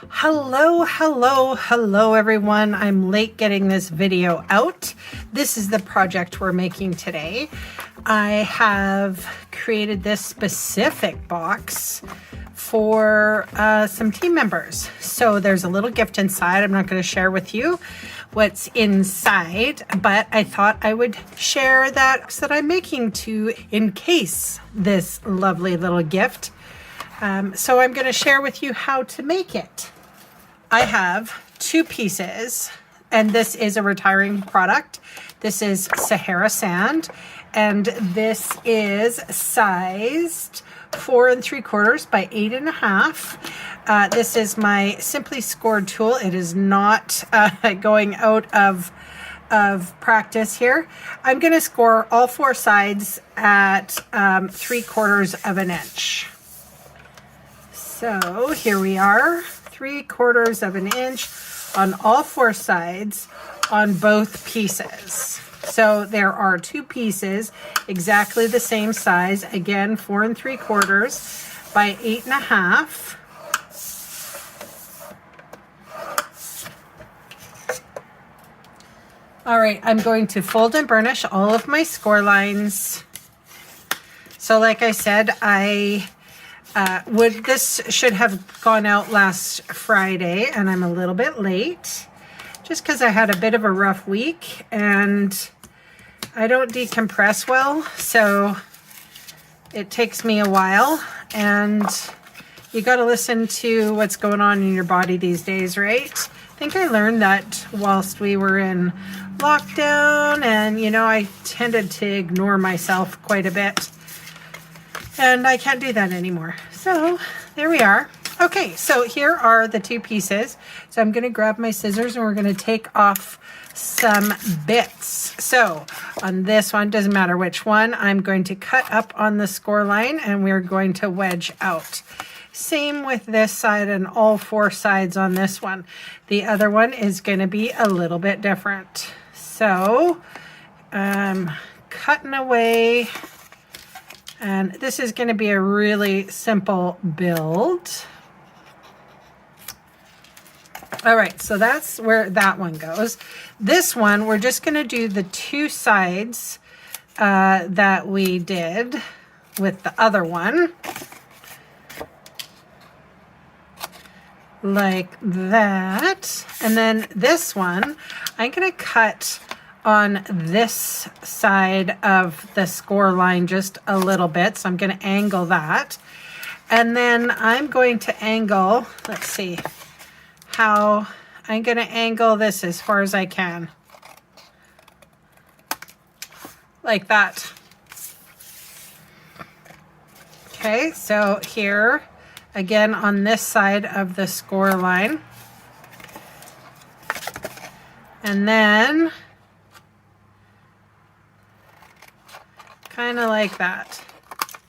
Hello everyone. I'm late getting this video out. This is the project we're making today. I have created this specific box for some team members. So there's a little gift inside. I'm not going to share with you what's inside, but I thought I would share that I'm making to encase this lovely little gift. So I'm going to share with you how to make it. I have two pieces, and this is a retiring product. This is Sahara Sand, and this is sized 4 3/4 by 8 1/2. This is my Simply Scored tool. It is not going out of practice here. I'm going to score all 4 sides at 3/4 of an inch. So here we are, 3/4 of an inch on all 4 sides on both pieces. So there are 2 pieces exactly the same size, again 4 3/4 by 8 1/2. All right, I'm going to fold and burnish all of my score lines. So like I said, this should have gone out last Friday, and I'm a little bit late just because I had a bit of a rough week and I don't decompress well, so it takes me a while, and you got to listen to what's going on in your body these days, right? I think I learned that whilst we were in lockdown, and I tended to ignore myself quite a bit. And I can't do that anymore. So there we are. Okay, so here are the 2 pieces. So I'm going to grab my scissors and we're going to take off some bits. So on this one, doesn't matter which one, I'm going to cut up on the score line and we're going to wedge out. Same with this side and all 4 sides on this one. The other one is going to be a little bit different. So cutting away. And this is going to be a really simple build. All right, so that's where that one goes. This one, we're just going to do the 2 sides that we did with the other one. Like that. And then this one, I'm going to cut on this side of the score line just a little bit. So I'm going to angle that. And then I'm going to angle, let's see, how I'm going to angle this as far as I can. Like that. Okay, so here, again on this side of the score line. And then kind of like that.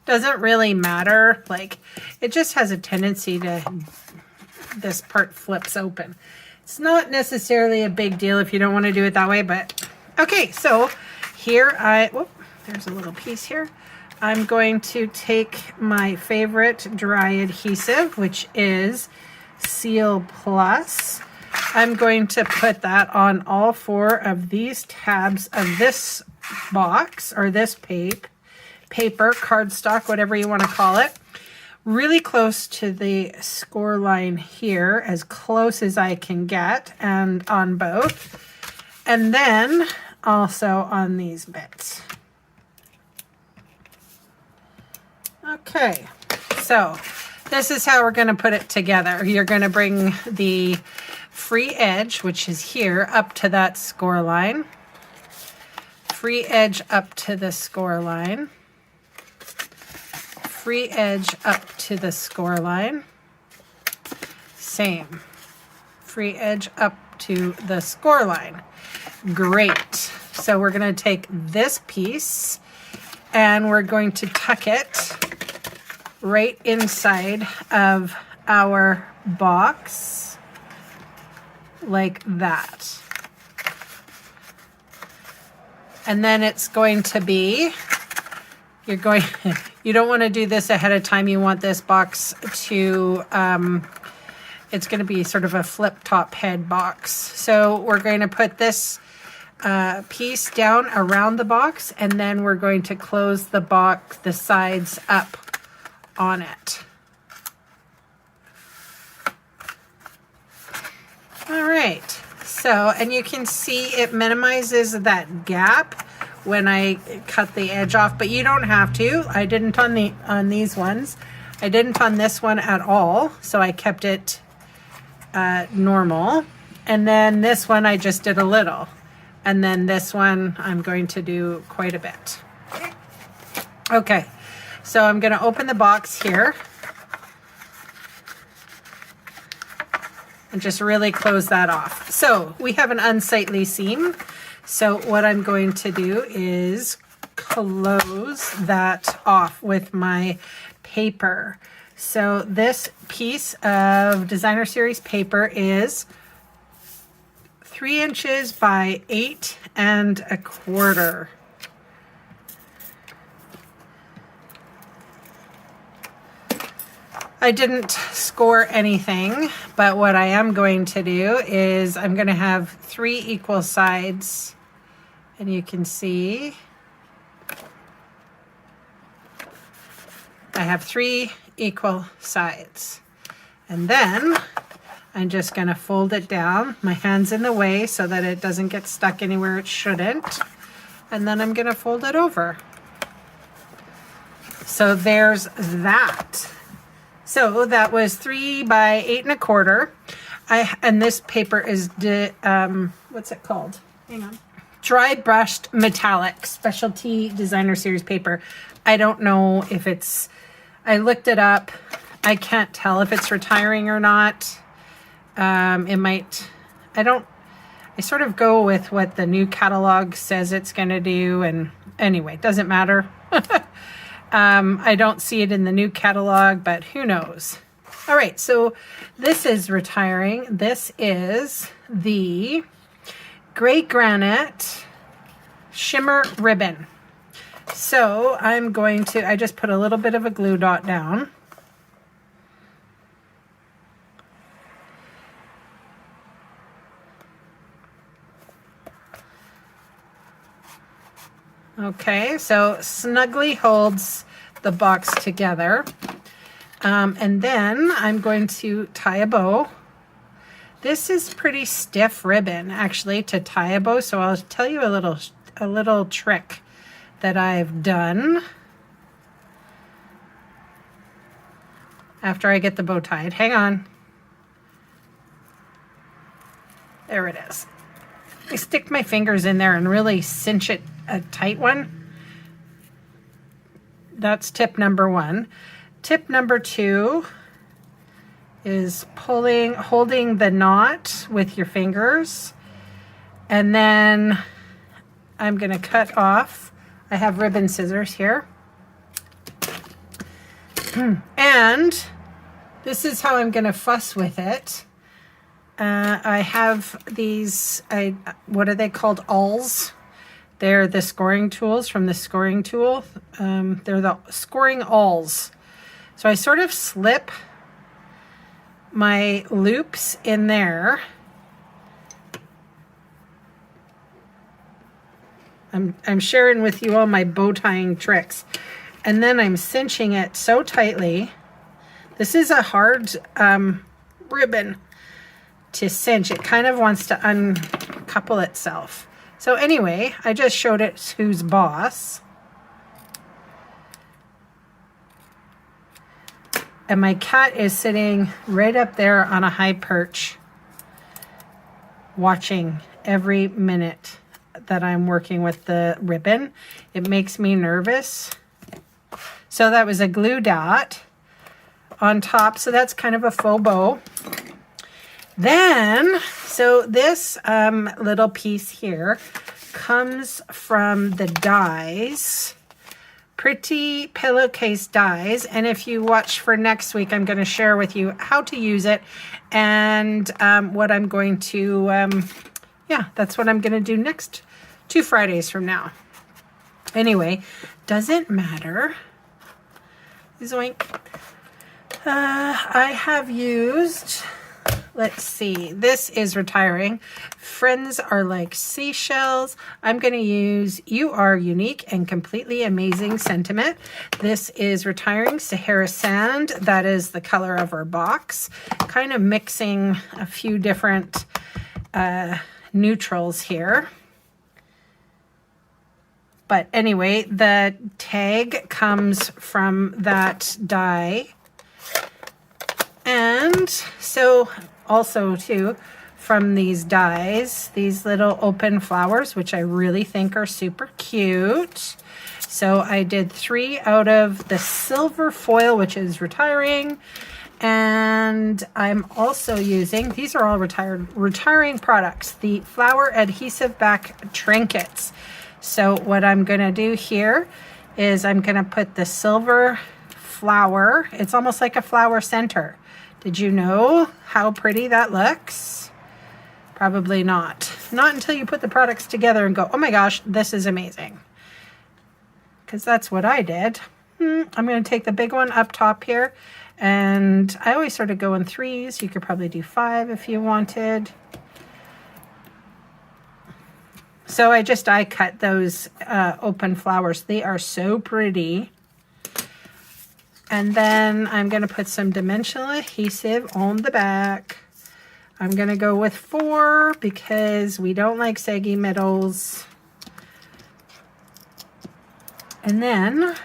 Doesn't really matter, like it just has a tendency to, this part flips open. It's not necessarily a big deal if you don't want to do it that way, but okay, so here there's a little piece here. I'm going to take my favorite dry adhesive, which is Seal Plus. I'm going to put that on all 4 of these tabs of this box, or this paper, cardstock, whatever you want to call it, really close to the score line here, as close as I can get, and on both, and then also on these bits. Okay, so this is how we're going to put it together. You're going to bring the free edge, which is here, up to that score line. Free edge up to the score line. Free edge up to the score line. Same. Free edge up to the score line. Great. So we're going to take this piece and we're going to tuck it right inside of our box like that. And then it's going to be, you don't want to do this ahead of time. You want this box to it's going to be sort of a flip top head box. So we're going to put this piece down around the box, and then we're going to close the box, the sides up on it. All right, so, and you can see it minimizes that gap when I cut the edge off, but you don't have to. I didn't on these ones. I didn't on this one at all, so I kept it normal. And then this one I just did a little. And then this one I'm going to do quite a bit. Okay, so I'm going to open the box here and just really close that off. So we have an unsightly seam. So what I'm going to do is close that off with my paper. So this piece of Designer Series paper is 3 inches by 8 1/4. I didn't score anything, but what I am going to do is I'm going to have 3 equal sides, and you can see I have 3 equal sides. And then I'm just going to fold it down. My hand's in the way so that it doesn't get stuck anywhere it shouldn't. And then I'm going to fold it over. So there's that. So that was 3 by 8 1/4. And this paper is, what's it called? Hang on. Dry brushed metallic specialty Designer Series paper. I don't know if it's, I looked it up. I can't tell if it's retiring or not. It might, I sort of go with what the new catalog says it's going to do. And anyway, doesn't matter. I don't see it in the new catalog, but who knows? All right, so this is retiring. This is the Gray Granite Shimmer Ribbon. So I'm going to, I just put a little bit of a glue dot down. Okay, so snugly holds the box together. And then I'm going to tie a bow. This is pretty stiff ribbon actually to tie a bow, so I'll tell you a little trick that I've done after I get the bow tied. Hang on. There it is. I stick my fingers in there and really cinch it a tight one. That's tip number 1. Tip number 2 is holding the knot with your fingers. And then I'm going to cut off. I have ribbon scissors here. And this is how I'm going to fuss with it. I have these, what are they called? Awls. They're the scoring tools from the scoring tool. They're the scoring awls. So I sort of slip my loops in there. I'm sharing with you all my bow tying tricks. And then I'm cinching it so tightly. This is a hard ribbon to cinch. It kind of wants to uncouple itself. So anyway, I just showed it who's boss. And my cat is sitting right up there on a high perch, watching every minute that I'm working with the ribbon. It makes me nervous. So that was a glue dot on top. So that's kind of a faux bow. Then, so this little piece here comes from the dies, Pretty Pillowcase dies. And if you watch for next week, I'm going to share with you how to use it and what I'm going to, yeah, that's what I'm going to do next 2 Fridays from now. Anyway, doesn't matter. Zoink. I have used let's see. This is retiring. Friends are like seashells. I'm going to use You Are Unique and Completely Amazing Sentiment. This is retiring Sahara Sand. That is the color of our box. Kind of mixing a few different neutrals here. But anyway, the tag comes from that die. And so also too, from these dies, these little open flowers, which I really think are super cute. So I did 3 out of the silver foil, which is retiring. And I'm also using, these are all retiring products, the flower adhesive back trinkets. So what I'm going to do here is I'm going to put the silver flower. It's almost like a flower center. Did you know how pretty that looks? Probably not. Not until you put the products together and go, oh my gosh, this is amazing. Because that's what I did. I'm going to take the big one up top here. And I always sort of go in 3s. You could probably do 5 if you wanted. So I die cut those open flowers. They are so pretty. And then I'm going to put some dimensional adhesive on the back. I'm going to go with 4 because we don't like saggy middles. And then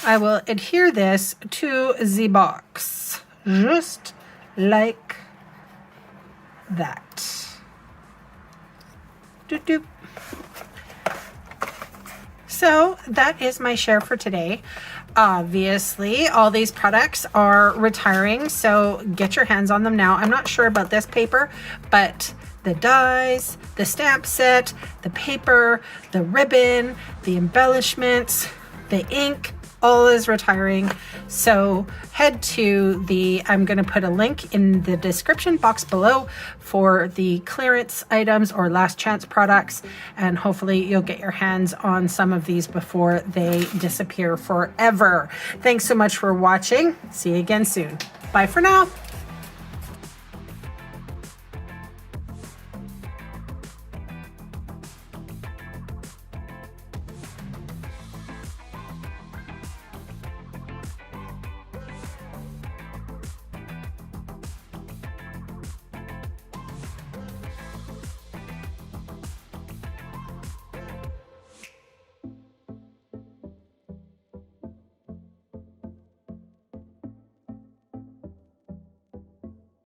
I will adhere this to the box, just like that. Doop, doop. So that is my share for today. Obviously, all these products are retiring, so get your hands on them now. I'm not sure about this paper, but the dies, the stamp set, the paper, the ribbon, the embellishments, the ink, all is retiring. So head to I'm going to put a link in the description box below for the clearance items or last chance products, and hopefully you'll get your hands on some of these before they disappear forever. Thanks so much for watching. See you again soon. Bye for now.